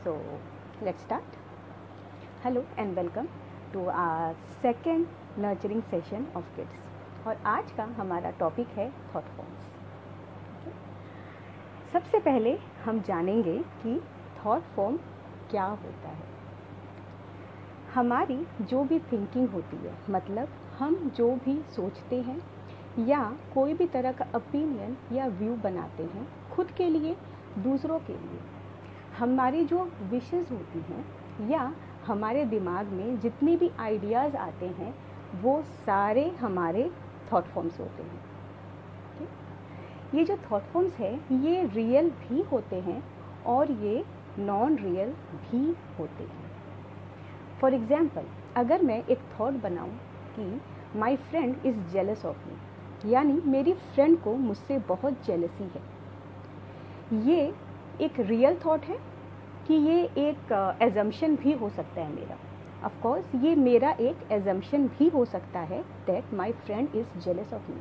So let's start. Hello and welcome to our second nurturing session of kids. और आज का हमारा topic है थॉट फॉर्म्स. सबसे पहले हम जानेंगे कि थॉट फॉर्म क्या होता है. हमारी जो भी थिंकिंग होती है, मतलब हम जो भी सोचते हैं या कोई भी तरह का ओपिनियन या व्यू बनाते हैं खुद के लिए, दूसरों के लिए, हमारी जो विशेस होती हैं या हमारे दिमाग में जितने भी आइडियाज़ आते हैं वो सारे हमारे थॉट फॉर्म्स होते हैं. ये जो थॉट फॉर्म्स है ये रियल भी होते हैं और ये नॉन रियल भी होते हैं. फॉर एग्जाम्पल, अगर मैं एक थॉट बनाऊं कि my friend is jealous of me, यानी मेरी फ्रेंड को मुझसे बहुत जेलसी है, ये एक रियल थॉट है कि ये एक एजम्पशन भी हो सकता है मेरा. ऑफ कोर्स ये मेरा एक एजम्पशन भी हो सकता है that my friend is jealous of me.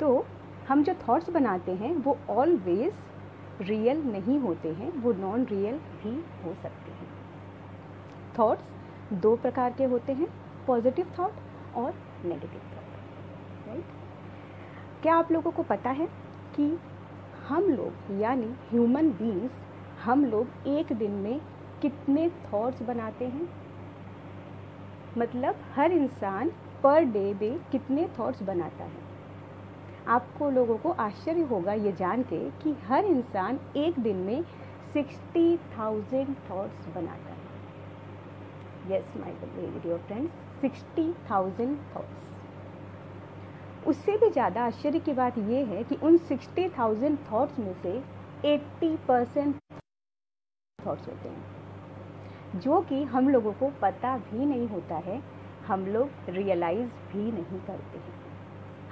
तो हम जो थॉट्स बनाते हैं वो ऑलवेज रियल नहीं होते हैं, वो नॉन रियल भी हो सकते हैं. थॉट्स दो प्रकार के होते हैं, पॉजिटिव थॉट और नेगेटिव थॉट. राइट? क्या आप लोगों को पता है कि हम लोग यानी ह्यूमन बीइंग्स, हम लोग एक दिन में कितने थॉट्स बनाते हैं? मतलब हर इंसान पर डे में कितने थॉट्स बनाता है? आपको लोगों को आश्चर्य होगा ये जान के कि हर इंसान एक दिन में 60,000 थॉट्स बनाता है. Yes my dear friends, 60,000 thoughts. उससे भी ज़्यादा आश्चर्य की बात यह है कि उन 60,000 थॉट्स में से 80% थॉट्स होते हैं जो कि हम लोगों को पता भी नहीं होता है, हम लोग रियलाइज़ भी नहीं करते हैं.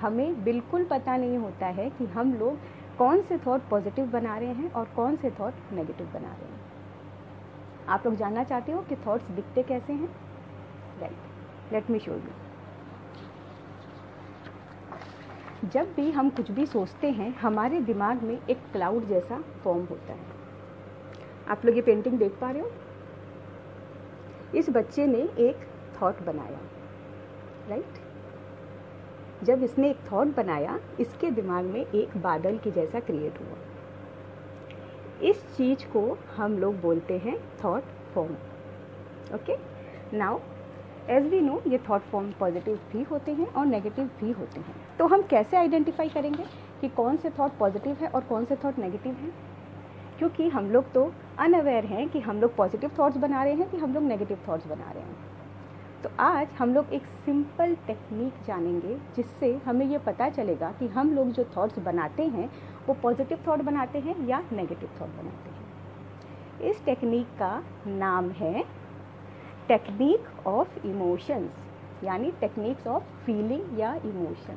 हमें बिल्कुल पता नहीं होता है कि हम लोग कौन से थॉट पॉजिटिव बना रहे हैं और कौन से थॉट नेगेटिव बना रहे हैं. आप लोग जानना चाहते हो कि थॉट्स दिखते कैसे हैं? Right, let me show you. जब भी हम कुछ भी सोचते हैं हमारे दिमाग में एक क्लाउड जैसा फॉर्म होता है. आप लोग ये पेंटिंग देख पा रहे हो? इस बच्चे ने एक थॉट बनाया. राइट? जब इसने एक थॉट बनाया, इसके दिमाग में एक बादल के जैसा क्रिएट हुआ. इस चीज को हम लोग बोलते हैं thought form. Okay, now as we know ये थॉट फॉर्म पॉजिटिव भी होते हैं और नेगेटिव भी होते हैं. तो हम कैसे आइडेंटिफाई करेंगे कि कौन से थॉट पॉजिटिव है और कौन से थॉट नेगेटिव हैं? क्योंकि हम लोग तो अनअवेयर हैं कि हम लोग पॉजिटिव थॉट्स बना रहे हैं कि हम लोग नेगेटिव थॉट्स बना रहे हैं. तो आज हम लोग एक सिंपल टेक्निक जानेंगे जिससे हमें ये पता चलेगा कि हम लोग जो थॉट्स बनाते हैं वो पॉजिटिव थॉट बनाते हैं या नेगेटिव थॉट बनाते हैं. इस टेक्निक का नाम है टेक्निक ऑफ इमोशंस, यानी टेक्निक्स ऑफ फीलिंग या इमोशन.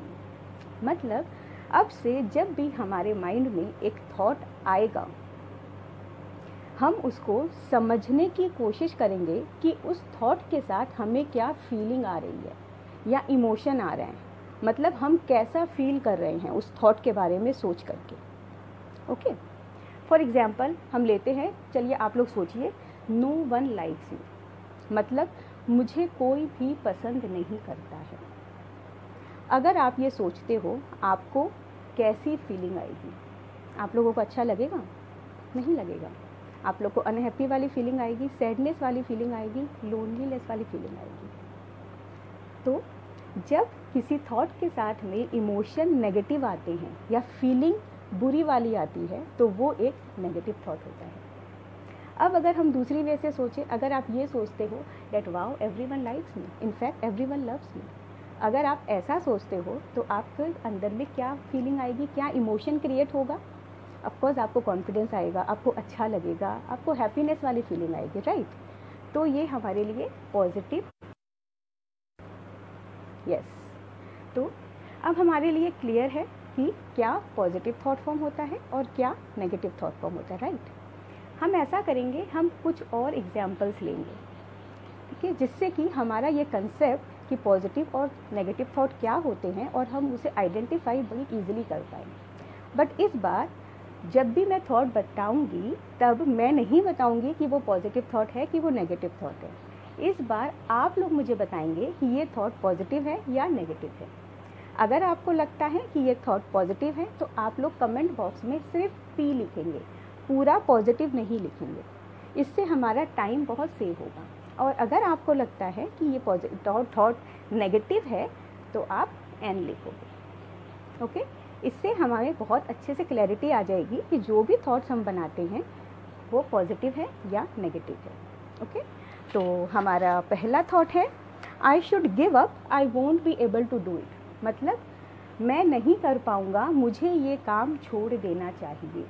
मतलब अब से जब भी हमारे माइंड में एक थॉट आएगा, हम उसको समझने की कोशिश करेंगे कि उस थॉट के साथ हमें क्या फीलिंग आ रही है या इमोशन आ रहे हैं, मतलब हम कैसा फील कर रहे हैं उस थॉट के बारे में सोच करके. ओके, फॉर एग्जाम्पल हम लेते हैं, चलिए आप लोग सोचिए, नो वन लाइक्स यू, मतलब मुझे कोई भी पसंद नहीं करता है. अगर आप ये सोचते हो आपको कैसी फीलिंग आएगी? आप लोगों को अच्छा लगेगा? नहीं लगेगा. आप लोग को अनहैप्पी वाली फीलिंग आएगी, सैडनेस वाली फीलिंग आएगी, लोनलीनेस वाली फीलिंग आएगी. तो जब किसी थॉट के साथ में इमोशन नेगेटिव आते हैं या फीलिंग बुरी वाली आती है तो वो एक नेगेटिव थॉट होता है. अब अगर हम दूसरी वे से सोचें, अगर आप ये सोचते हो that wow everyone likes me, in fact everyone loves me, अगर आप ऐसा सोचते हो तो आपके अंदर में क्या फीलिंग आएगी, क्या इमोशन क्रिएट होगा? ऑफकोर्स आपको कॉन्फिडेंस आएगा, आपको अच्छा लगेगा, आपको हैप्पीनेस वाली फीलिंग आएगी. राइट? तो ये हमारे लिए पॉजिटिव. यस. तो अब हमारे लिए क्लियर है कि क्या पॉजिटिव थॉट फॉर्म होता है और क्या नेगेटिव थॉट फॉर्म होता है. राइट? हम ऐसा करेंगे, हम कुछ और एग्जाम्पल्स लेंगे, ठीक है, जिससे कि हमारा ये कंसेप्ट कि पॉजिटिव और नेगेटिव थॉट क्या होते हैं और हम उसे आइडेंटिफाई बड़ी ईजिली कर पाएँ. बट इस बार जब भी मैं थॉट बताऊंगी तब मैं नहीं बताऊंगी कि वो पॉजिटिव थॉट है कि वो नेगेटिव थॉट है। इस बार आप लोग मुझे बताएंगे कि ये थॉट पॉजिटिव है या नेगेटिव है। अगर आपको लगता है कि ये थॉट पॉजिटिव है तो आप लोग कमेंट बॉक्स में सिर्फ पी लिखेंगे, पूरा पॉजिटिव नहीं लिखेंगे। इससे हमारा टाइम बहुत सेव होगा। और अगर आपको लगता है कि ये पॉजिटिव थॉट नेगेटिव है तो आप एन लिखोगे। ओके, इससे हमें बहुत अच्छे से क्लैरिटी आ जाएगी कि जो भी थॉट्स हम बनाते हैं वो पॉजिटिव है या नेगेटिव है। ओके, तो हमारा पहला थॉट है I should give up, I won't be able to do it. मतलब मैं नहीं कर पाऊंगा, मुझे ये काम छोड़ देना चाहिए।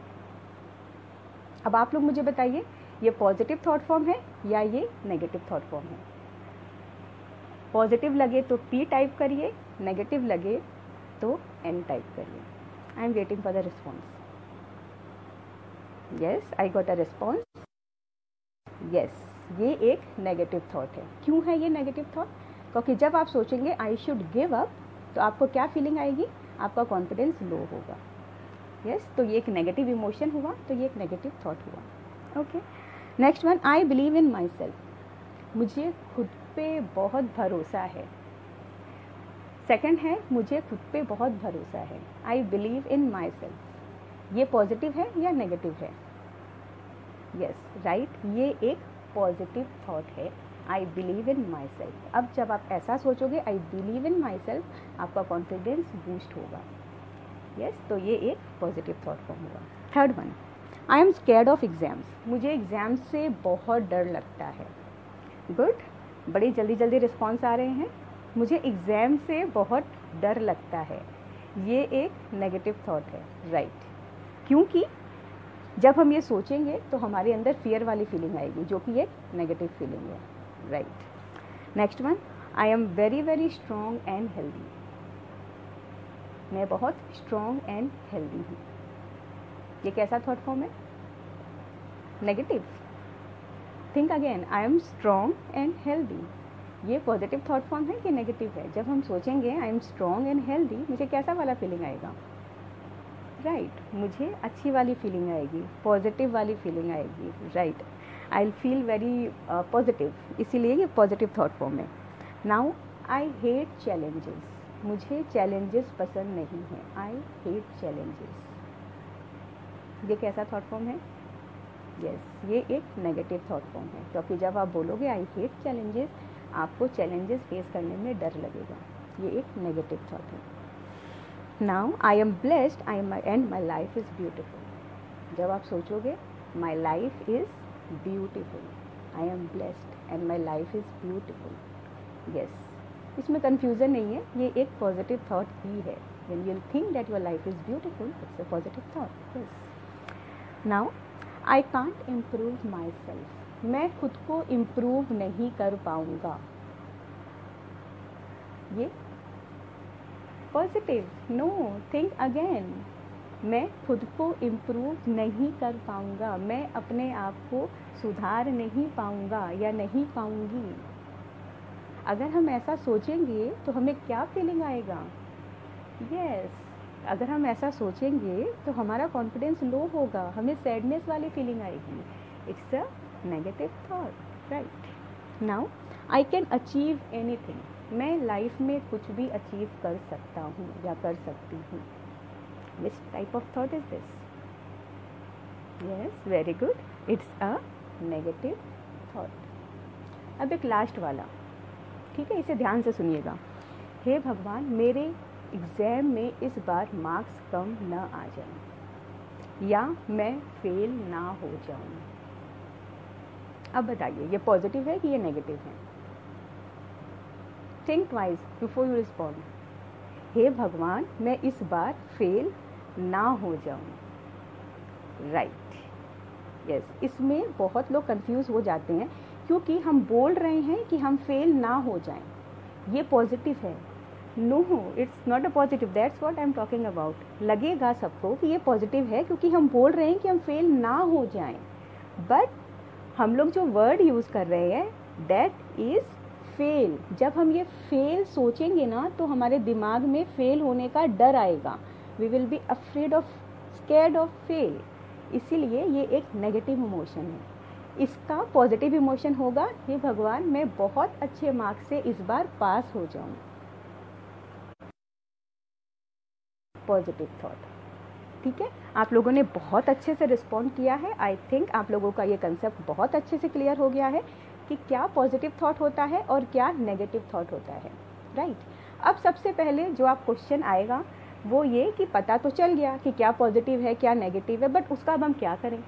अब आप लोग मुझे बताइए ये पॉजिटिव थॉट फॉर्म है या ये नेगेटिव थॉट फॉर्म है। पॉजिटिव लगे तो पी टाइप करिए, नेगेटिव लगे तो एन टाइप करिए। I am waiting for the response. Yes, I got a response. Yes, ये एक नेगेटिव थॉट है। क्यों है ये नेगेटिव थॉट? क्योंकि जब आप सोचेंगे आई शुड गिव अप तो आपको क्या फीलिंग आएगी? आपका कॉन्फिडेंस लो होगा। यस, तो ये एक नेगेटिव इमोशन हुआ, तो ये एक नेगेटिव थॉट हुआ। Okay, next one, I believe in my self. मुझे खुद पे बहुत भरोसा है। सेकंड है मुझे खुद पे बहुत भरोसा है। I believe in my self. ये पॉजिटिव है या नेगेटिव है? यस, राइट, ये एक पॉजिटिव थॉट है। I believe in my self. अब जब आप ऐसा सोचोगे I believe in my self, आपका कॉन्फिडेंस बूस्ट होगा। यस, तो ये एक पॉजिटिव थॉट फॉर्म हुआ। Third one, I am scared of exams. मुझे एग्जाम्स से बहुत डर लगता है। गुड, बड़ी जल्दी जल्दी रिस्पॉन्स आ रहे हैं। मुझे एग्ज़ाम से बहुत डर लगता है। ये एक नेगेटिव थॉट है, राइट। क्योंकि जब हम ये सोचेंगे तो हमारे अंदर फियर वाली फीलिंग आएगी, जो कि एक नेगेटिव फीलिंग है, right. Next one, I am very very strong and healthy. मैं बहुत स्ट्रॉन्ग एंड हेल्दी हूँ। ये कैसा थॉट फॉर्म है? Negative. Think again, I am strong and healthy. ये पॉजिटिव थॉट फॉर्म है कि नेगेटिव है? जब हम सोचेंगे I am strong and healthy, मुझे कैसा वाला फीलिंग आएगा? राइट, मुझे अच्छी वाली फीलिंग आएगी, पॉजिटिव वाली फीलिंग आएगी, right. I feel very positive, इसीलिए ये पॉजिटिव थॉट फॉर्म है। Now I hate challenges. मुझे चैलेंजेस पसंद नहीं है। I hate challenges. ये कैसा थॉट फॉर्म है? यस, ये एक नेगेटिव थॉट फॉर्म है, क्योंकि जब आप बोलोगे आई हेट चैलेंजेस, आपको चैलेंजेस फेस करने में डर लगेगा। ये एक नेगेटिव थॉट है। Now I am blessed, I am and my life is beautiful. जब आप सोचोगे my life is beautiful, I am blessed and my life is beautiful. Yes, इसमें कन्फ्यूज़न नहीं है, ये एक पॉजिटिव थॉट ही है। When you think that your life is beautiful, it's a positive thought. Yes. Now I can't improve my self. मैं खुद को improve नहीं कर पाऊंगा। ये पॉजिटिव। No, think again. मैं खुद को इम्प्रूव नहीं कर पाऊंगा। मैं अपने आप को सुधार नहीं पाऊंगा या नहीं पाऊंगी। अगर हम ऐसा सोचेंगे तो हमें क्या फीलिंग आएगा? यस, अगर हम ऐसा सोचेंगे तो हमारा कॉन्फिडेंस लो होगा, हमें सैडनेस वाली फीलिंग आएगी। It's a negative thought, right. Now I can achieve anything. मैं लाइफ में कुछ भी अचीव कर सकता हूँ या कर सकती हूँ। Which type of thought is this? Yes, very good, it's a negative thought. अब एक लास्ट वाला, ठीक है, इसे ध्यान से सुनिएगा। हे भगवान, मेरे एग्ज़ाम में इस बार मार्क्स कम न आ जाएं या मैं फेल ना हो जाऊं। अब बताइए ये पॉजिटिव है कि ये नेगेटिव है? Think twice before you respond. हे भगवान, मैं इस बार फेल ना हो जाऊं। राइट। यस, इसमें बहुत लोग कंफ्यूज हो जाते हैं क्योंकि हम बोल रहे हैं कि हम फेल ना हो जाएं। ये पॉजिटिव है। No, it's not a positive, that's what I am talking about. लगेगा सबको कि ये पॉजिटिव है क्योंकि हम बोल रहे हैं कि हम फेल ना हो जाएं, बट हम लोग जो वर्ड यूज़ कर रहे हैं दैट इज़ फेल। जब हम ये फेल सोचेंगे ना तो हमारे दिमाग में फेल होने का डर आएगा। We will be afraid of, scared of fail. इसीलिए ये एक नेगेटिव इमोशन है। इसका पॉजिटिव इमोशन होगा, हे भगवान मैं बहुत अच्छे मार्क्स से इस बार पास हो जाऊं। पॉजिटिव थॉट, ठीक है। आप लोगों ने बहुत अच्छे से रिस्पॉन्ड किया है। आई थिंक आप लोगों का ये कंसेप्ट बहुत अच्छे से क्लियर हो गया है कि क्या पॉजिटिव थॉट होता है और क्या नेगेटिव थॉट होता है, राइट। अब सबसे पहले जो आप क्वेश्चन आएगा वो ये कि पता तो चल गया कि क्या पॉजिटिव है क्या नेगेटिव है, बट उसका अब हम क्या करें।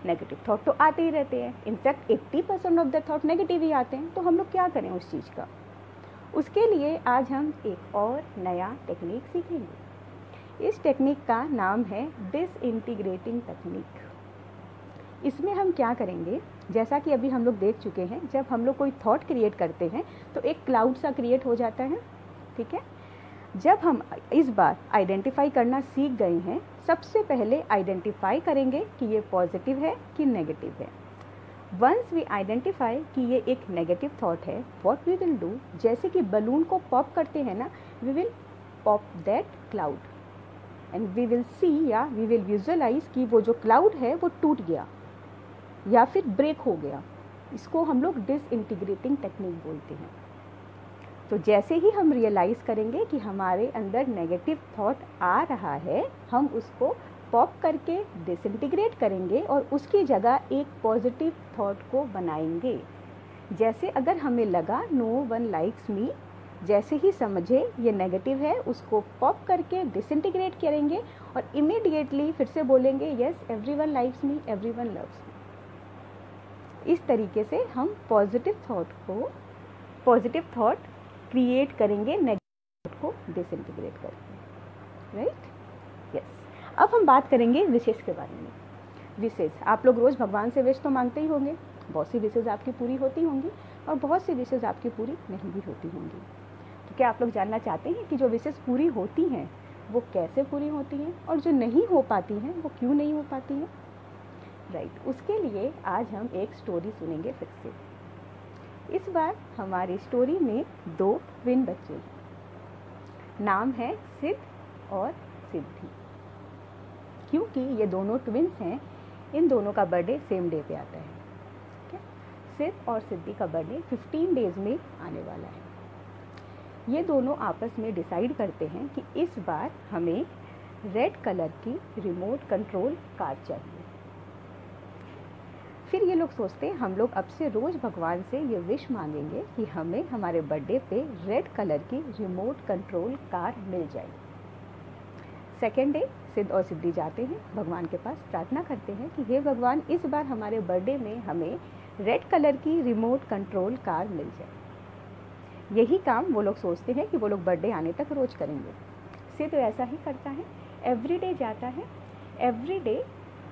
नेगेटिव थॉट तो आते ही रहते हैं, in fact 80% of the thought negative ही आते हैं, तो हम लोग क्या करें उस चीज़ का। उसके लिए आज हम एक और नया टेक्निक सीखेंगे। इस टेक्निक का नाम है डिसइंटीग्रेटिंग टेक्निक। इसमें हम क्या करेंगे, जैसा कि अभी हम लोग देख चुके हैं, जब हम लोग कोई थॉट क्रिएट करते हैं तो एक क्लाउड सा क्रिएट हो जाता है, ठीक है। जब हम इस बार आइडेंटिफाई करना सीख गए हैं, सबसे पहले आइडेंटिफाई करेंगे कि ये पॉजिटिव है कि नेगेटिव है। वंस वी आइडेंटिफाई कि ये एक नेगेटिव थॉट है, व्हाट वी विल डू, जैसे कि बलून को पॉप करते हैं ना, we will pop that cloud and we will see या वी विल विजुअलाइज कि वो जो क्लाउड है वो टूट गया या फिर ब्रेक हो गया। इसको हम लोग डिसइंटीग्रेटिंग टेक्निक बोलते हैं। तो जैसे ही हम रियलाइज़ करेंगे कि हमारे अंदर नेगेटिव थॉट आ रहा है, हम उसको पॉप करके डिसइंटीग्रेट करेंगे और उसकी जगह एक पॉजिटिव थॉट को बनाएंगे। जैसे अगर हमें लगा नो वन लाइक्स मी, जैसे ही समझे ये नेगेटिव है, उसको पॉप करके डिसइंटीग्रेट करेंगे और इमीडिएटली फिर से बोलेंगे yes everyone likes me, everyone loves me. इस तरीके से हम पॉजिटिव थॉट क्रिएट करेंगे, नेगेटिव थॉट को डिसइंटीग्रेट करेंगे, राइट। यस, अब हम बात करेंगे विशेष के बारे में। विशेष, आप लोग रोज़ भगवान से विश तो मांगते ही होंगे। बहुत सी विशेष आपकी पूरी होती होंगी और बहुत सी विशेष आपकी पूरी नहीं भी होती होंगी। तो क्या आप लोग जानना चाहते हैं कि जो विशेष पूरी होती हैं वो कैसे पूरी होती हैं और जो नहीं हो पाती हैं वो क्यों नहीं हो पाती हैं, राइट। उसके लिए आज हम एक स्टोरी सुनेंगे फिर से। इस बार हमारी स्टोरी में 2 ट्विन बच्चे हैं। नाम है सिद्ध और सिद्धि। क्योंकि ये दोनों ट्विन्स हैं, इन दोनों का बर्थडे सेम डे पे आता है, ठीक है। सिद्ध और सिद्धि का बर्थडे 15 डेज में आने वाला है। ये दोनों आपस में डिसाइड करते हैं कि इस बार हमें रेड कलर की रिमोट कंट्रोल कार चाहिए। फिर ये लोग सोचते हैं हम लोग अब से रोज़ भगवान से ये विश मांगेंगे कि हमें हमारे बर्थडे पे रेड कलर की रिमोट कंट्रोल कार मिल जाए। सेकेंड डे सिद्ध और सिद्धि जाते हैं भगवान के पास, प्रार्थना करते हैं कि हे भगवान इस बार हमारे बर्थडे में हमें रेड कलर की रिमोट कंट्रोल कार मिल जाए। यही काम वो लोग सोचते हैं कि वो लोग बर्थडे आने तक रोज़ करेंगे। सिद्ध ऐसा ही करता है, एवरी डे जाता है, एवरी डे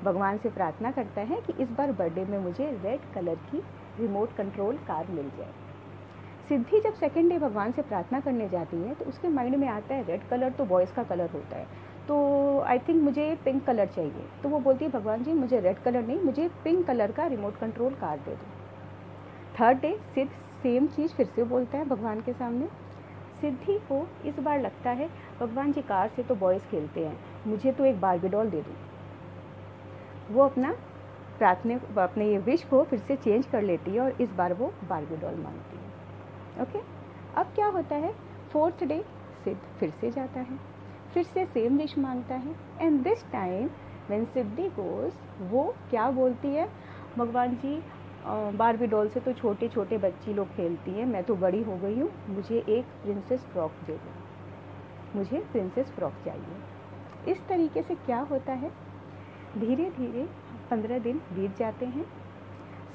भगवान से प्रार्थना करता है कि इस बार बर्थडे में मुझे रेड कलर की रिमोट कंट्रोल कार मिल जाए। सिद्धि जब सेकेंड डे भगवान से प्रार्थना करने जाती है तो उसके माइंड में आता है रेड कलर तो बॉयज़ का कलर होता है, तो आई थिंक मुझे पिंक कलर चाहिए। तो वो बोलती है भगवान जी मुझे रेड कलर नहीं, मुझे पिंक कलर का रिमोट कंट्रोल कार दे दो। थर्ड डे सिद्ध सेम चीज़ फिर से बोलता है भगवान के सामने। सिद्धि को इस बार लगता है भगवान जी कार से तो बॉयज़ खेलते हैं, मुझे तो एक बार्बी डॉल दे दो। वो अपने ये विश को फिर से चेंज कर लेती है और इस बार वो बार्बी डॉल मांगती है। ओके, अब क्या होता है, फोर्थ डे सिद्ध फिर से जाता है, फिर से सेम विश मांगता है and this time when Siddhi goes, वो क्या बोलती है भगवान जी बार्बी डॉल से तो छोटे छोटे बच्ची लोग खेलती हैं, मैं तो बड़ी हो गई हूँ, मुझे एक प्रिंसेस फ्रॉक दे दो, मुझे प्रिंसेस फ्रॉक चाहिए। इस तरीके से क्या होता है, धीरे धीरे 15 दिन बीत जाते हैं।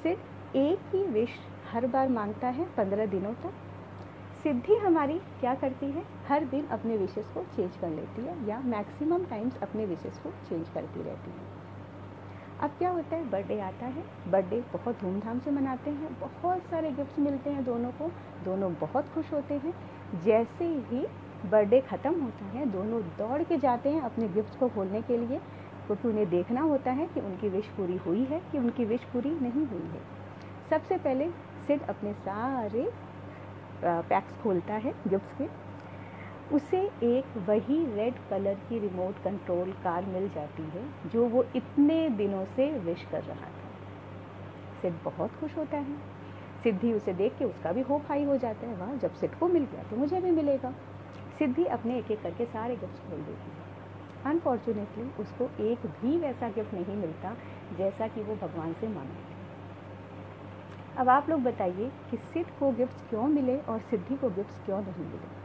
सिर्फ एक ही विश हर बार मांगता है 15 दिनों तक। सिद्धि हमारी क्या करती है, हर दिन अपने विशेस को चेंज कर लेती है या मैक्सिमम टाइम्स अपने विशेस को चेंज करती रहती है। अब क्या होता है, बर्थडे आता है, बर्थडे बहुत धूमधाम से मनाते हैं, बहुत सारे गिफ्ट्स मिलते हैं दोनों को, दोनों बहुत खुश होते हैं। जैसे ही बर्थडे ख़त्म होता है दोनों दौड़ के जाते हैं अपने गिफ्ट्स को खोलने के लिए, क्योंकि उन्हें देखना होता है कि उनकी विश पूरी हुई है कि उनकी विश पूरी नहीं हुई है। सबसे पहले सिद्ध अपने सारे पैक्स खोलता है गिफ्ट्स के। उसे एक वही रेड कलर की रिमोट कंट्रोल कार मिल जाती है जो वो इतने दिनों से विश कर रहा था। सिड बहुत खुश होता है। सिद्धि उसे देख के उसका भी होप हाई हो जाता है, वाह जब सिड को मिल गया तो मुझे भी मिलेगा। सिद्धि अपने एक एक करके सारे गिफ्ट खोल देती है। अनफॉर्चुनेटली उसको एक भी वैसा गिफ्ट नहीं मिलता जैसा कि वो भगवान से मांगती थी। अब आप लोग बताइए कि सिड को गिफ्ट क्यों मिले और सिद्धि को गिफ्ट क्यों नहीं मिले।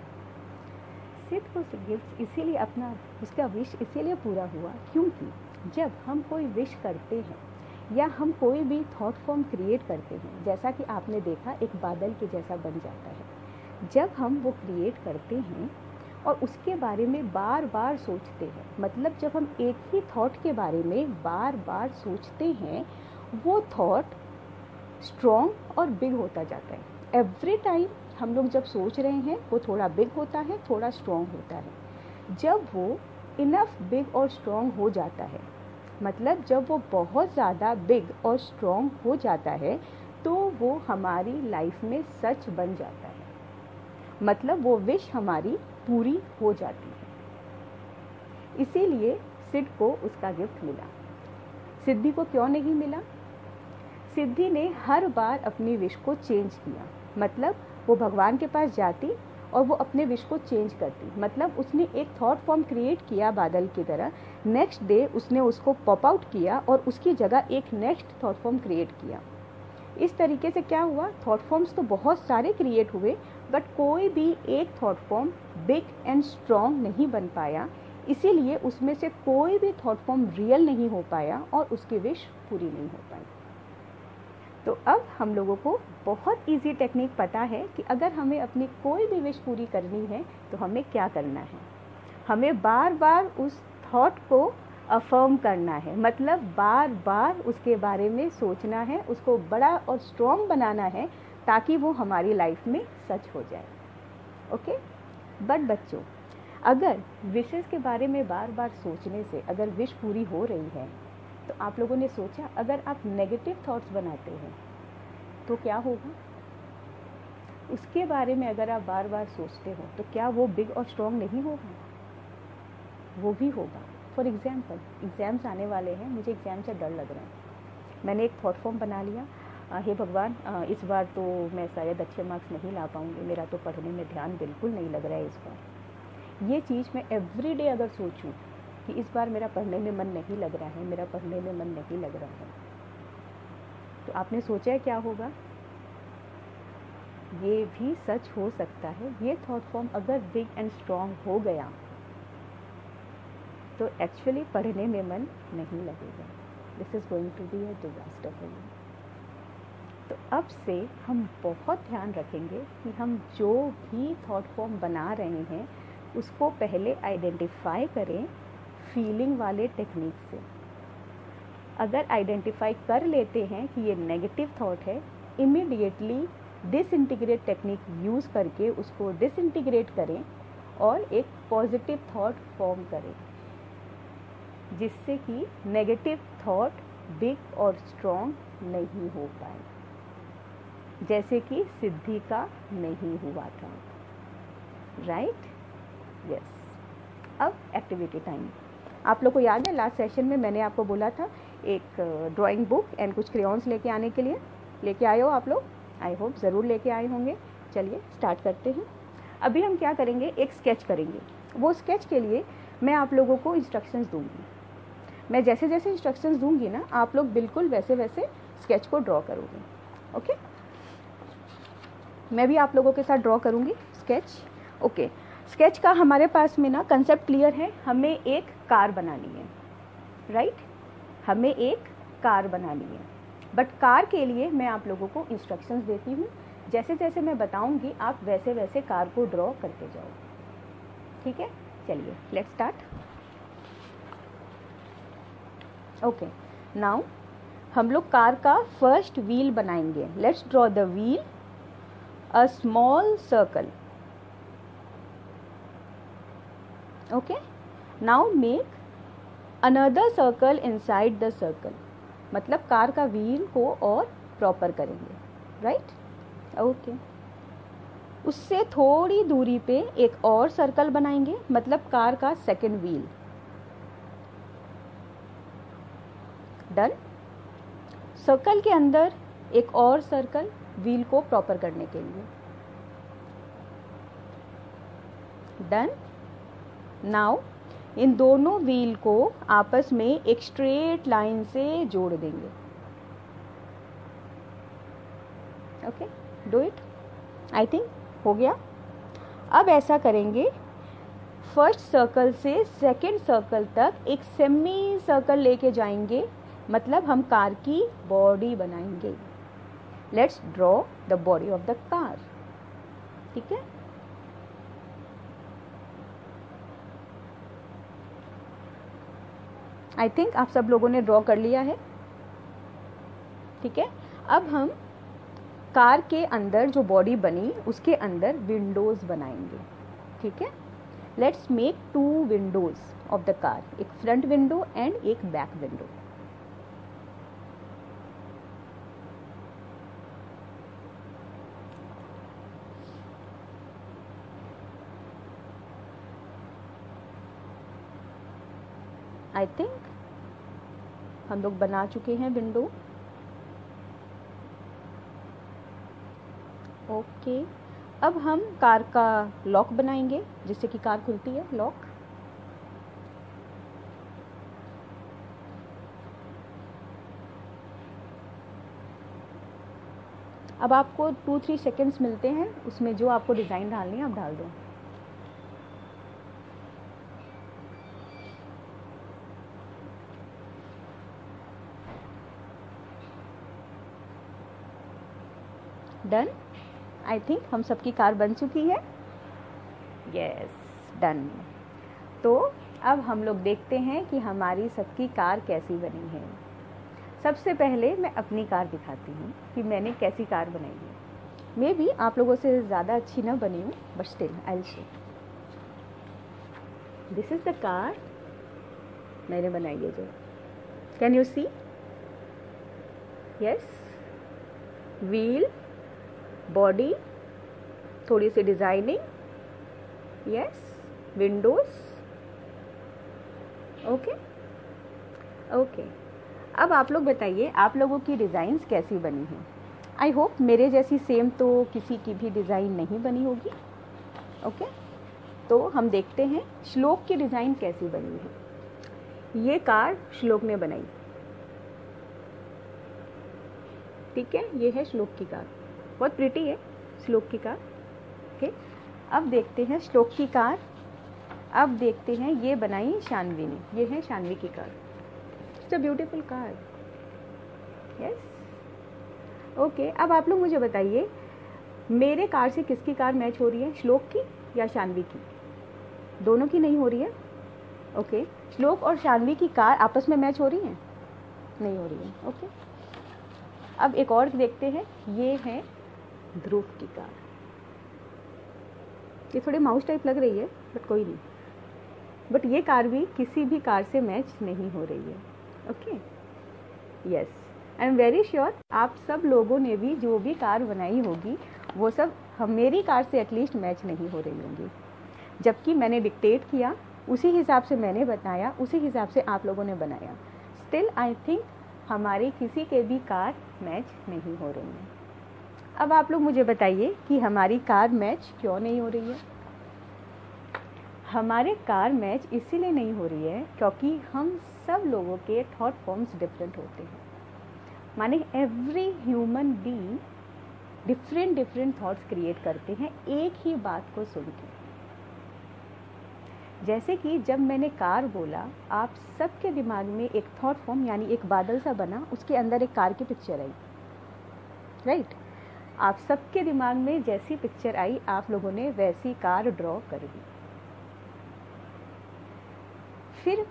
सिड को गिफ्ट इसीलिए उसका विश इसीलिए पूरा हुआ क्योंकि जब हम कोई विश करते हैं या हम कोई भी थॉट फॉर्म क्रिएट करते हैं, जैसा कि आपने देखा एक बादल के जैसा बन जाता है। जब हम वो क्रिएट करते हैं और उसके बारे में बार बार सोचते हैं, मतलब जब हम एक ही थॉट के बारे में बार बार सोचते हैं, वो थॉट स्ट्रॉन्ग और बिग होता जाता है। एवरी टाइम हम लोग जब सोच रहे हैं वो थोड़ा बिग होता है, थोड़ा स्ट्रॉन्ग होता है। जब वो इनफ बिग और स्ट्रॉन्ग हो जाता है, मतलब जब वो बहुत ज़्यादा बिग और स्ट्रॉन्ग हो जाता है, तो वो हमारी लाइफ में सच बन जाता है, मतलब वो विश हमारी पूरी हो जाती है। इसीलिए सिड को उसका गिफ्ट मिला। सिद्धि को क्यों नहीं मिला? सिद्धि ने हर बार अपनी विश को चेंज किया, मतलब वो भगवान के पास जाती और वो अपने विश को चेंज करती। मतलब उसने एक थॉट फॉर्म क्रिएट किया बादल की तरह, नेक्स्ट डे उसने उसको पॉप आउट किया और उसकी जगह एक नेक्स्ट थॉट फॉर्म क्रिएट किया। इस तरीके से क्या हुआ, थॉट फॉर्म्स तो बहुत सारे क्रिएट हुए, बट कोई भी एक thought form big and strong नहीं बन पाया। इसीलिए उसमें से कोई भी थॉट फॉर्म रियल नहीं हो पाया और उसकी विश पूरी नहीं हो पाई। तो अब हम लोगों को बहुत इजी टेक्निक पता है कि अगर हमें अपनी कोई भी विश पूरी करनी है तो हमें क्या करना है। हमें बार बार उस थॉट को अफर्म करना है, मतलब बार बार उसके बारे में सोचना है, उसको बड़ा और स्ट्रॉन्ग बनाना है ताकि वो हमारी लाइफ में सच हो जाए। ओके, बट बच्चों, अगर विशेस के बारे में बार बार सोचने से अगर विश पूरी हो रही है, तो आप लोगों ने सोचा अगर आप नेगेटिव थॉट्स बनाते हैं तो क्या होगा? उसके बारे में अगर आप बार बार सोचते हो तो क्या वो बिग और स्ट्रॉन्ग नहीं होगा? वो भी होगा। फॉर एग्जाम्पल, एग्ज़ाम्स आने वाले हैं, मुझे एग्ज़ाम से डर लग रहा है। मैंने एक थॉट फॉर्म बना लिया, हे भगवान इस बार तो मैं शायद अच्छे मार्क्स नहीं ला पाऊँगी, मेरा तो पढ़ने में ध्यान बिल्कुल नहीं लग रहा है इस बार। ये चीज़ मैं एवरी डे अगर सोचूं कि इस बार मेरा पढ़ने में मन नहीं लग रहा है, मेरा पढ़ने में मन नहीं लग रहा है, तो आपने सोचा है क्या होगा? ये भी सच हो सकता है। ये थॉट फॉर्म अगर बिग एंड स्ट्रॉन्ग हो गया तो एक्चुअली पढ़ने में मन नहीं लगेगा। This is going to be a disaster for you. तो अब से हम बहुत ध्यान रखेंगे कि हम जो भी थॉट फॉर्म बना रहे हैं उसको पहले आइडेंटिफाई करें फीलिंग वाले टेक्निक से। अगर आइडेंटिफाई कर लेते हैं कि ये नेगेटिव थॉट है, इमीडिएटली डिसइंटीग्रेट टेक्निक यूज़ करके उसको डिसइंटीग्रेट करें और एक पॉजिटिव थॉट फॉर्म करें, जिससे कि नेगेटिव थॉट बिग और स्ट्रॉन्ग नहीं हो पाए, जैसे कि सिद्धि का नहीं हुआ था। राइट? यस। अब एक्टिविटी टाइम। आप लोग को याद है लास्ट सेशन में मैंने आपको बोला था एक ड्राइंग बुक एंड कुछ क्रेयॉन्स लेके आने के लिए? लेके आए हो आप लोग? आई होप ज़रूर लेके आए होंगे। चलिए स्टार्ट करते हैं। अभी हम क्या करेंगे, एक स्केच करेंगे। वो स्केच के लिए मैं आप लोगों को इंस्ट्रक्शंस दूंगी। मैं जैसे जैसे इंस्ट्रक्शंस दूंगी ना, आप लोग बिल्कुल वैसे वैसे स्केच को ड्रॉ करोगे। ओके? मैं भी आप लोगों के साथ ड्रॉ करूंगी स्केच। ओके, स्केच का हमारे पास में ना कंसेप्ट क्लियर है। हमें एक कार बनानी है, राइट? हमें एक कार बनानी है, बट कार के लिए मैं आप लोगों को इंस्ट्रक्शंस देती हूँ। जैसे जैसे मैं बताऊंगी आप वैसे वैसे कार को ड्रॉ करते जाओ। ठीक है? चलिए लेट्स स्टार्ट। ओके, नाउ हम लोग कार का फर्स्ट व्हील बनाएंगे। Let's draw the wheel, a small circle. Okay, now make another circle inside the circle. मतलब कार का व्हील को और प्रॉपर करेंगे। राइट? ओके, उससे थोड़ी दूरी पे एक और सर्कल बनाएंगे, मतलब कार का सेकंड व्हील। डन। सर्कल के अंदर एक और सर्कल व्हील को प्रॉपर करने के लिए। डन। नाउ इन दोनों व्हील को आपस में एक स्ट्रेट लाइन से जोड़ देंगे। Okay, do it. I think हो गया। अब ऐसा करेंगे, फर्स्ट सर्कल से सेकंड सर्कल तक एक सेमी सर्कल लेके जाएंगे, मतलब हम कार की बॉडी बनाएंगे। Let's draw the body of the car. ठीक है, आई थिंक आप सब लोगों ने ड्रॉ कर लिया है। ठीक है, अब हम कार के अंदर जो बॉडी बनी उसके अंदर विंडोज बनाएंगे। ठीक है, let's make 2 Windows of the car, एक फ्रंट विंडो एंड एक बैक विंडो। आई थिंक हम लोग बना चुके हैं विंडो। ओके, अब हम कार का लॉक बनाएंगे जिससे कि कार खुलती है। लॉक। अब आपको 2-3 सेकेंड्स मिलते हैं, उसमें जो आपको डिज़ाइन डालनी है आप डाल दो। डन। आई थिंक हम सबकी कार बन चुकी है। Yes, done. तो अब हम लोग देखते हैं कि हमारी सबकी कार कैसी बनी है। सबसे पहले मैं अपनी कार दिखाती हूँ कि मैंने कैसी कार बनाई है। मे बी आप लोगों से ज़्यादा अच्छी ना बनी हूँ, but still I will show. This is the car मैंने बनाई है जो। Can you see? Yes, wheel, body, थोड़ी सी designing, yes, windows. Okay okay, अब आप लोग बताइए आप लोगों की डिज़ाइंस कैसी बनी हैं। आई होप मेरे जैसी सेम तो किसी की भी डिज़ाइन नहीं बनी होगी। ओके, तो हम देखते हैं श्लोक की डिज़ाइन कैसी बनी है। ये कार श्लोक ने बनाई। ठीक है, ये है श्लोक की कार, बहुत प्रिटी है श्लोक की कार। ओके, अब देखते हैं श्लोक की कार। अब देखते हैं ये बनाई शानवी ने। ये है शानवी की car. It's a beautiful car. Yes. Okay, अब आप लोग मुझे बताइए मेरे कार से किसकी कार मैच हो रही है, श्लोक की या शानवी की? दोनों की नहीं हो रही है। ओके, श्लोक और शानवी की कार आपस में मैच हो रही हैं? नहीं हो रही है। ओके, अब एक और देखते हैं। ये है ध्रुव की कार। ये थोड़ी माउस टाइप लग रही है बट कोई नहीं। बट ये कार भी किसी भी कार से मैच नहीं हो रही है। Okay, yes, I am very sure आप सब लोगों ने भी जो भी कार बनाई होगी वो सब मेरी कार से एटलीस्ट मैच नहीं हो रही होंगी। जबकि मैंने डिक्टेट किया, उसी हिसाब से मैंने बताया, उसी हिसाब से आप लोगों ने बनाया। स्टिल आई थिंक हमारी किसी के भी कार मैच नहीं हो रही है। अब आप लोग मुझे बताइए कि हमारी कार मैच क्यों नहीं हो रही है। हमारे कार मैच इसीलिए नहीं हो रही है क्योंकि हम सब लोगों के थॉट फॉर्म्स डिफरेंट होते हैं। माने every human being different different thoughts create करते हैं एक ही बात को सुन के। जैसे कि जब मैंने कार बोला, आप सबके दिमाग में एक थॉट फॉर्म यानी एक बादल सा बना, उसके अंदर एक कार की पिक्चर आई। राइट, आप सबके दिमाग में जैसी पिक्चर आई आप लोगों ने वैसी कार ड्रॉ कर दी। फिर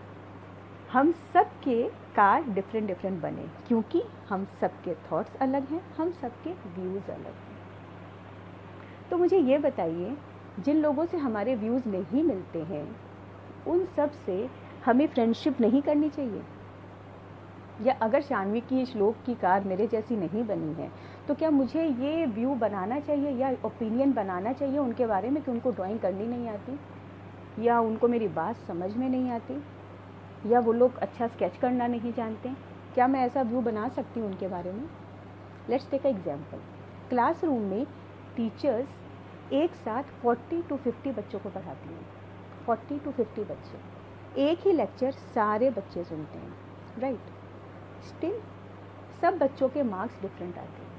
हम सबके कार डिफरेंट डिफरेंट बने क्योंकि हम सबके थॉट्स अलग हैं, हम सबके व्यूज़ अलग हैं। तो मुझे ये बताइए, जिन लोगों से हमारे व्यूज़ नहीं मिलते हैं उन सब से हमें फ्रेंडशिप नहीं करनी चाहिए? या अगर शान्वी की श्लोक की कार मेरे जैसी नहीं बनी है तो क्या मुझे ये व्यू बनाना चाहिए या ओपिनियन बनाना चाहिए उनके बारे में कि उनको ड्राइंग करनी नहीं आती, या उनको मेरी बात समझ में नहीं आती, या वो लोग अच्छा स्केच करना नहीं जानते? क्या मैं ऐसा व्यू बना सकती हूँ उनके बारे में? Let's take a example. Classroom में टीचर्स एक साथ 40 to 50 बच्चों को पढ़ाती हैं। 40 to 50 बच्चे, एक ही लेक्चर सारे बच्चे सुनते हैं, राइट? स्टिल सब बच्चों के मार्क्स डिफरेंट आते हैं।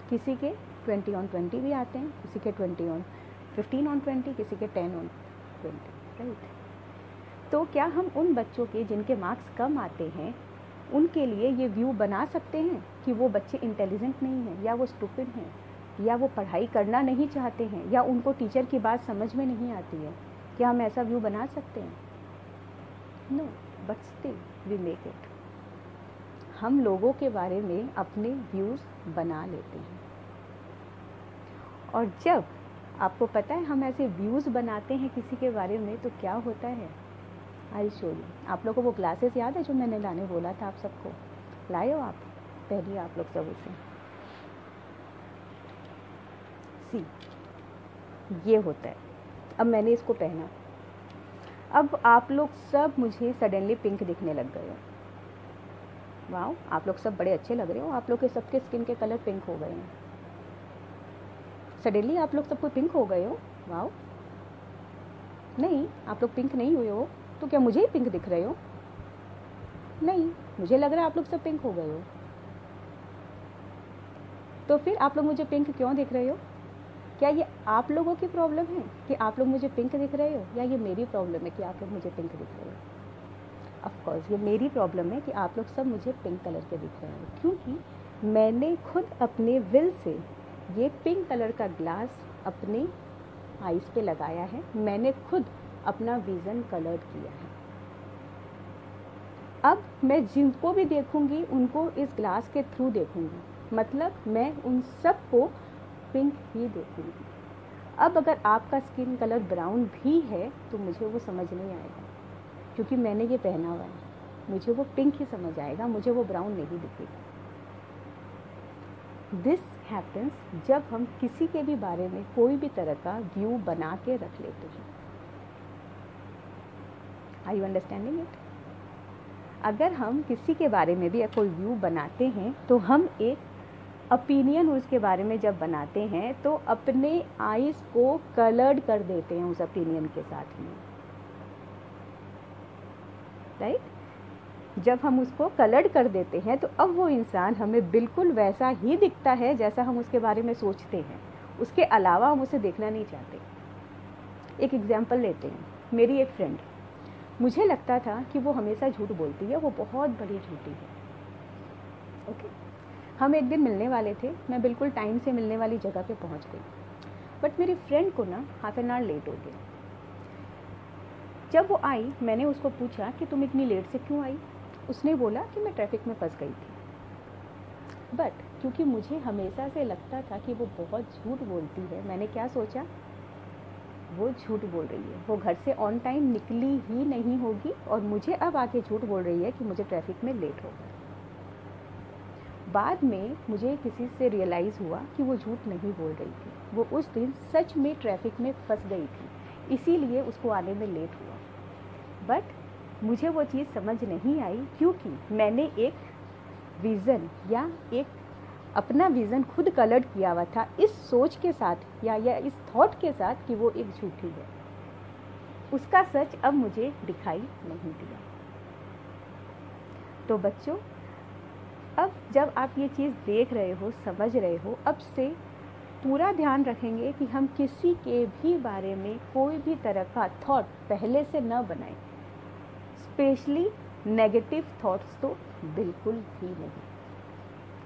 किसी के 20/20 भी आते हैं, किसी के 15/20, किसी के 10/20, राइट? तो क्या हम उन बच्चों के जिनके मार्क्स कम आते हैं उनके लिए ये व्यू बना सकते हैं कि वो बच्चे इंटेलिजेंट नहीं हैं, या वो स्टूपिड हैं, या वो पढ़ाई करना नहीं चाहते हैं, या उनको टीचर की बात समझ में नहीं आती है? क्या हम ऐसा व्यू बना सकते हैं? No, but still we make it. हम लोगों के बारे में अपने व्यूज़ बना लेते हैं, और जब आपको पता है हम ऐसे व्यूज़ बनाते हैं किसी के बारे में तो क्या होता है, आई शो यू। आप लोगों को वो ग्लासेस याद है जो मैंने लाने बोला था आप सबको? लाए हो आप? पहनिए आप लोग सब उसे। सी, ये होता है। अब मैंने इसको पहना, अब आप लोग सब मुझे सडनली पिंक दिखने लग गए हो। वाओ, आप लोग सब बड़े अच्छे लग रहे हो, आप लोग के सबके स्किन के कलर पिंक हो गए हैं। सडनली आप लोग सबको पिंक हो गए हो। वाओ, नहीं, आप लोग पिंक नहीं हुए हो, तो क्या मुझे ही पिंक दिख रहे हो? नहीं, मुझे लग रहा है आप लोग सब पिंक हो गए हो। तो फिर आप लोग मुझे पिंक क्यों दिख रहे हो? क्या ये आप लोगों की प्रॉब्लम है कि आप लोग मुझे पिंक दिख रहे हो, या ये मेरी प्रॉब्लम है कि आप लोग मुझे पिंक दिख रहे हो? ऑफ कोर्स ये मेरी प्रॉब्लम है कि आप लोग सब मुझे पिंक कलर के दिख रहे हो, क्योंकि मैंने खुद अपने विल से ये पिंक कलर का ग्लास अपने आईज पे लगाया है। मैंने खुद अपना विज़न कलर किया है। अब मैं जिनको भी देखूंगी उनको इस ग्लास के थ्रू देखूंगी, मतलब मैं उन सब को पिंक ही देखूंगी। अब अगर आपका स्किन कलर ब्राउन भी है तो मुझे वो समझ नहीं आएगा, क्योंकि मैंने ये पहना हुआ है। मुझे वो पिंक ही समझ आएगा, मुझे वो ब्राउन नहीं दिखेगा। दिस हैपन्स जब हम किसी के भी बारे में कोई भी तरह का व्यू बना के रख लेते हैं। Are you understanding it? अगर हम किसी के बारे में भी कोई व्यू बनाते हैं तो हम एक ओपिनियन उसके बारे में जब बनाते हैं तो अपने आईज को कलर्ड कर देते हैं उस ओपिनियन के साथ में, राइट? जब हम उसको कलर्ड कर देते हैं तो अब वो इंसान हमें बिल्कुल वैसा ही दिखता है जैसा हम उसके बारे में सोचते हैं, उसके अलावा हम उसे देखना नहीं चाहते। एक एग्जाम्पल लेते हैं। मेरी एक फ्रेंड, मुझे लगता था कि वो हमेशा झूठ बोलती है, वो बहुत बड़ी झूठी है। ओके, हम एक दिन मिलने वाले थे, मैं बिल्कुल टाइम से मिलने वाली जगह पे पहुंच गई, बट मेरी फ्रेंड को ना हाफ एन आवर लेट हो गया। जब वो आई मैंने उसको पूछा कि तुम इतनी लेट से क्यों आई? उसने बोला कि मैं ट्रैफिक में फंस गई थी। बट क्योंकि मुझे हमेशा से लगता था कि वो बहुत झूठ बोलती है, मैंने क्या सोचा, वो झूठ बोल रही है, वो घर से ऑन टाइम निकली ही नहीं होगी और मुझे अब आके झूठ बोल रही है कि मुझे ट्रैफिक में लेट हो गया। बाद में मुझे किसी से रियलाइज़ हुआ कि वो झूठ नहीं बोल रही थी, वो उस दिन सच में ट्रैफिक में फंस गई थी, इसीलिए उसको आने में लेट हुआ। बट मुझे वो चीज़ समझ नहीं आई, क्योंकि मैंने एक विज़न या एक अपना विज़न खुद कलर्ड किया हुआ था इस सोच के साथ या इस थॉट के साथ कि वो एक झूठी है। उसका सच अब मुझे दिखाई नहीं दिया। तो बच्चों, अब जब आप ये चीज़ देख रहे हो, समझ रहे हो, अब से पूरा ध्यान रखेंगे कि हम किसी के भी बारे में कोई भी तरह का थॉट पहले से न बनाएं, स्पेशली नेगेटिव थॉट्स तो बिल्कुल भी नहीं,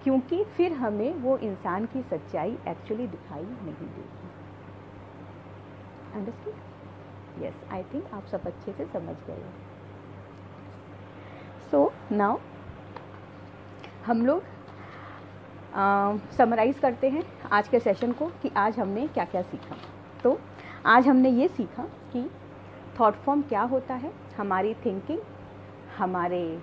क्योंकि फिर हमें वो इंसान की सच्चाई एक्चुअली दिखाई नहीं देगी। अंडरस्टूड? यस, आई थिंक आप सब अच्छे से समझ गए हो। सो नाउ हम लोग समराइज करते हैं आज के सेशन को कि आज हमने क्या क्या सीखा। तो आज हमने ये सीखा कि थॉट फॉर्म क्या होता है, हमारी थिंकिंग, हमारे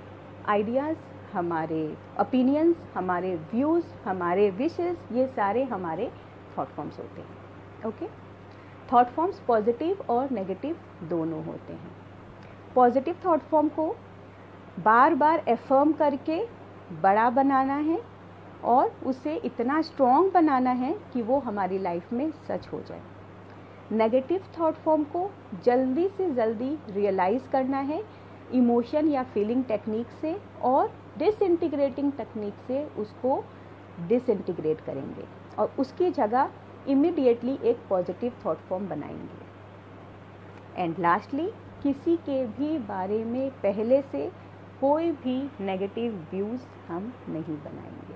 आइडियाज़, हमारे ओपिनियंस, हमारे व्यूज़, हमारे विशेस, ये सारे हमारे थॉट फॉर्म्स होते हैं। ओके, थॉट फॉर्म्स पॉजिटिव और नेगेटिव दोनों होते हैं। पॉजिटिव थॉट फॉर्म को बार बार एफर्म करके बड़ा बनाना है और उसे इतना स्ट्रॉन्ग बनाना है कि वो हमारी लाइफ में सच हो जाए। नेगेटिव थॉट फॉर्म को जल्दी से जल्दी रियलाइज़ करना है इमोशन या फीलिंग टेक्निक से, और डिसइंटीग्रेटिंग टेक्निक से उसको डिसइंटीग्रेट करेंगे और उसकी जगह इमीडिएटली एक पॉजिटिव थॉट फॉर्म बनाएंगे। एंड लास्टली, किसी के भी बारे में पहले से कोई भी नेगेटिव व्यूज़ हम नहीं बनाएंगे।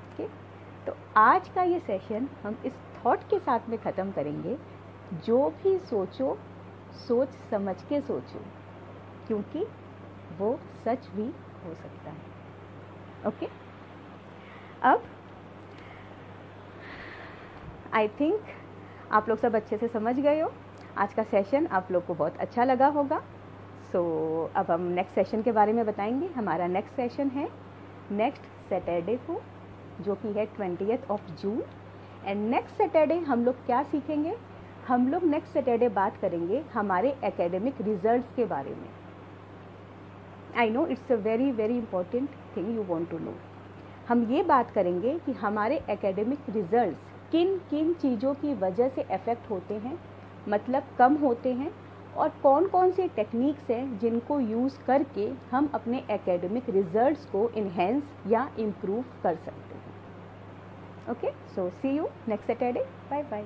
ओके, तो आज का ये सेशन हम इस थॉट के साथ में ख़त्म करेंगे, जो भी सोचो सोच समझ के सोचो, क्योंकि वो सच भी हो सकता है। ओके, अब आई थिंक आप लोग सब अच्छे से समझ गए हो। आज का सेशन आप लोग को बहुत अच्छा लगा होगा। सो अब हम नेक्स्ट सेशन के बारे में बताएंगे। हमारा नेक्स्ट सेशन है नेक्स्ट सैटरडे को, जो कि है 20 जून। एंड नेक्स्ट सैटरडे हम लोग क्या सीखेंगे? हम लोग नेक्स्ट सैटरडे बात करेंगे हमारे एकेडमिक रिजल्ट्स के बारे में। I know it's a very very important thing you want to know. हम ये बात करेंगे कि हमारे एकेडमिक रिजल्ट्स किन किन चीज़ों की वजह से अफेक्ट होते हैं, मतलब कम होते हैं, और कौन कौन सी टेक्निक्स हैं जिनको यूज़ करके हम अपने एकेडमिक रिजल्ट्स को इन्हेंस या इम्प्रूव कर सकते हैं। Okay, so see you next Saturday. Bye bye.